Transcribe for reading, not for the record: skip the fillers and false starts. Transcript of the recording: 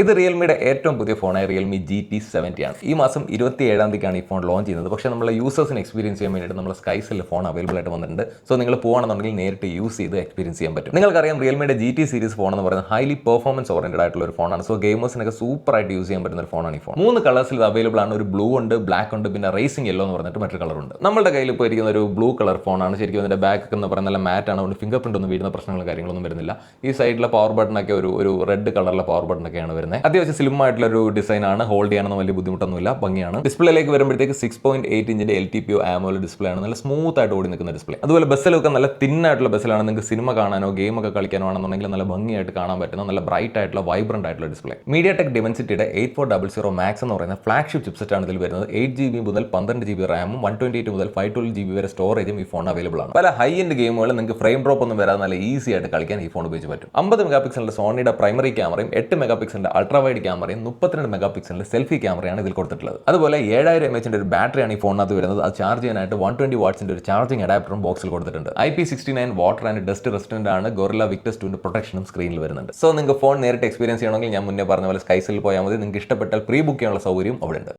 ഇത് റിയൽമിയുടെ ഏറ്റവും പുതിയ ഫോണായ റിയൽമി GT70 ആണ്. ഈ മാസം 27-ാം തീയതിക്കാണ് ഈ ഫോൺ ലോഞ്ച് ചെയ്യുന്നത്. പക്ഷേ നമ്മളെ യൂസേഴ്സിന് എക്സ്പീരിയൻസ് ചെയ്യാൻ വേണ്ടിയിട്ട് നമ്മൾ സ്കൈസെല്ലിൽ ഫോൺ അവൈലബിൾ ആയിട്ട് വന്നിട്ടുണ്ട്. സോ നിങ്ങൾ പോകുകയാണെന്നുണ്ടെങ്കിൽ നേരിട്ട് യൂസ് ചെയ്ത് എക്സ്പീരിയൻസ് ചെയ്യാൻ പറ്റും. നിങ്ങൾക്കറിയാം റിയൽമിയുടെ GT സീരീസ് ഫോൺ എന്ന് പറയുന്നത് ഹൈലി പെർഫോമൻസ് ഓറിയന്റഡ് ആയിട്ടുള്ള ഒരു ഫോണാണ്. സോ ഗെയിമേഴ്സിനൊക്കെ സൂപ്പറായിട്ട് യൂസ് ചെയ്യാൻ പറ്റുന്ന ഒരു ഫോണാണ് ഈ ഫോൺ. 3 കളേഴ്സിൽ ഇത് അവൈലബിൾ ആണ്. ഒരു ബ്ലൂ ഉണ്ട്, ബ്ലാക്ക് ഉണ്ട്, പിന്നെ റേസിംഗ് യെല്ലോ എന്ന് പറഞ്ഞിട്ട് മറ്റൊരു കളർ ഉണ്ട്. നമ്മുടെ കയ്യിൽ ഇപ്പോൾ ഇരിക്കുന്ന ഒരു ബ്ലൂ കളർ ഫോണാണ്. ശരിക്കും അതിന്റെ ബാക്ക് എന്ന് പറയുന്ന നല്ല മാറ്റ് ആണ്. അതുകൊണ്ട് ഫിംഗർ പ്രിന്റ് ഒന്നും വീഴുന്ന പ്രശ്നങ്ങളും കാര്യങ്ങളൊന്നും വരുന്നില്ല. ഈ സൈഡിലെ പവർ ബട്ടണൊക്കെ ഒരു റെഡ് കളറിലെ പവർ ബട്ടണൊക്കെയാണ് വരുന്നത്. അത്യാവശ്യം സ്ലിം ആയിട്ടുള്ള ഒരു ഡിസൈൻ ആണ്. ഹോൾഡ് ചെയ്യാനൊന്നും വലിയ ബുദ്ധിമുട്ടൊന്നുമില്ല, ഭംഗിയാണ്. ഡിസ്പ്ലേയിലേക്ക് വരുമ്പോഴത്തേക്ക് 6.8 ഇഞ്ചിന്റെ LTPO AMOLED ഡിസ്പ്ലേ ആണ്. നല്ല സ്മൂത്ത് ആയിട്ട് ഓടി നിൽക്കുന്ന ഡിസ്പ്ലേ. അതുപോലെ ബസ്സിലൊക്കെ നല്ല തിന്നായിട്ടുള്ള ബസ്സിലാണ്. നിങ്ങൾക്ക് സിനിമ കാണാനോ ഗെയിം ഒക്കെ കളിക്കാനോ ആണെന്നുണ്ടെങ്കിൽ നല്ല ഭംഗിയായിട്ട് കാണാൻ പറ്റുന്ന നല്ല ബ്രൈറ്റ് ആയിട്ടുള്ള വൈബ്രന്റ് ആയിട്ടുള്ള ഡിസ്പ്ലേ. MediaTek Dimensity 8400 Max എന്ന് പറയുന്ന ഫ്ലാഗ്ഷിപ്പ് ചിപ്സെറ്റ് ആണ് ഇതിൽ വരുന്നത്. 8GB മുതൽ 12GB റാമും 128 മുതൽ 512GB വരെ സ്റ്റോറേജും ഈ ഫോൺ അവൈലബിൾ ആണ്. പല ഹൈ എൻഡ് ഗെയിമുകൾ നിങ്ങൾക്ക് ഫ്രെയിം ഡ്രോപ്പ് ഒന്നും വരാതെ നല്ല ഈസി ആയിട്ട് കളിക്കാൻ ഈ ഫോൺ ഉപയോഗിച്ച് പറ്റും. 50 മെഗാപിക്സലിന്റെ സോണിയുടെ പ്രൈമറി ക്യാമറയും 8 മെഗാപിക്സലിന്റെ അൾട്രാ വൈഡ് ക്യാമറയും 32 മെഗാപിക്സലിന്റെ സെൽഫി ക്യാമറയാണ് ഇതിൽ കൊടുത്തിട്ടുള്ളത്. അതുപോലെ 7000 mAh ഒരു ബാറ്ററിയാണ് ഈ ഫോണിനകത്ത് വരുന്നത്. അത് ചാർജ് ചെയ്യാനായിട്ട് 120 വാട്ട്സിന്റെ ഒരു ചാർജിംഗ് അഡാപ്റ്ററും ബോക്സിൽ കൊടുത്തിട്ടുണ്ട്. IP69 water and dust resistant ആണ്. ഗൊറില്ല വിക്ടസ് 2 പ്രൊട്ടക്ഷനും സ്ക്രീനിൽ വരുന്നുണ്ട്. സോ നിങ്ങൾക്ക് ഫോൺ നേരിട്ട് എക്സ്പീരിയൻസ് ചെയ്യണമെങ്കിൽ ഞാൻ മുന്നേ പറഞ്ഞ പോലെ സ്കൈസെല്ലിൽ പോയാൽ മതി. നിങ്ങൾക്ക് ഇഷ്ടപ്പെട്ടാൽ പ്രീ ബുക്ക് ചെയ്യാനുള്ള സൗകര്യം അവിടെ ഉണ്ട്.